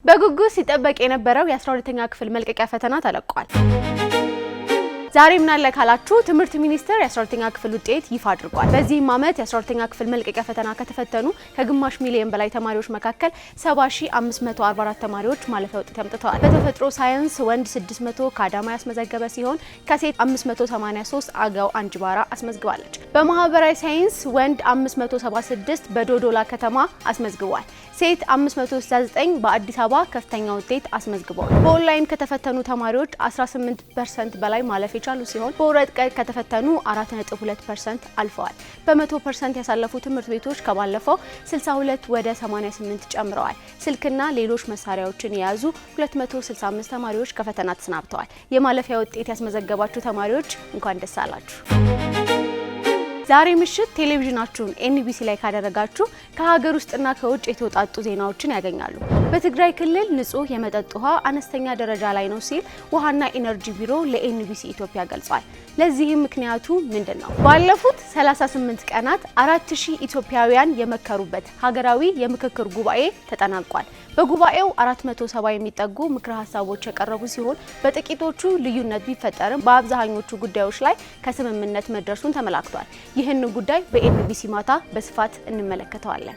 በጉጉት ሲጠበቅ የነበረው የ12ኛ ክፍል መልቀቂያ ፈተና ተለቋል። ዛሬ ምን አለ ካላችሁ ትምህርት ሚኒስቴር የ12ኛ ክፍል ውጤት ይፋ አድርጓል። በዚህም ዓመት የ12ኛ ክፍል መልቀቂያ ፈተና ከተፈተኑ ከግማሽ ሚሊዮን በላይ ተማሪዎች መካከል 70544 ተማሪዎች ማለፊያ ውጤት አምጥተዋል። በተፈጥሮ ሳይንስ ወንድ 600 ከአዳማ ያስመዘገበ ሲሆን ከሴት 583 አገው አንጅባራ አስመዝግባለች። በማህበራዊ ሳይንስ ወንድ 576 በዶዶላ ከተማ አስመዝግቧል። ሴት 569 በአዲስ አበባ ከፍተኛ ውጤት አስመዝግበዋል። በኦንላይን ከተፈተኑ ተማሪዎች 18% በላይ ማለፍ የቻሉ ሲሆን በወረቀት ከተፈተኑ 4.2% አልፈዋል። በ100% ያሳለፉ ትምህርት ቤቶች ከባለፈው 62 ወደ 88 ጨምረዋል። ስልክና ሌሎች መሳሪያዎችን የያዙ 265 ተማሪዎች ከፈተና ተሰናብተዋል። የማለፊያ ውጤት ያስመዘገባችሁ ተማሪዎች እንኳን ደስ አላችሁ። ዛሬ ምሽት ቴሌቪዥናችሁን ኤንቢሲ ላይ ካደረጋችሁ ከሀገር ውስጥና ከውጭ የተወጣጡ ዜናዎችን ያገኛሉ። በትግራይ ክልል ንጹህ የመጠጥ ውሃ አነስተኛ ደረጃ ላይ ነው ሲል ውሃና ኢነርጂ ቢሮ ለኤንቢሲ ኢትዮጵያ ገልጿል። ለዚህም ምክንያቱ ምንድነው? ባለፉት 38 ቀናት 4000 ኢትዮጵያውያን የመከሩበት ሀገራዊ የምክክር ጉባኤ ተጠናቋል። በጉባኤው 470 የሚጠጉ ምክረ ሀሳቦች የቀረቡ ሲሆን በጥቂቶቹ ልዩነት ቢፈጠርም በአብዛኞቹ ጉዳዮች ላይ ከስምምነት መድረሱን ተመላክቷል። ይህን ጉዳይ በኤንቢሲ ማታ በስፋት እንመለከተዋለን።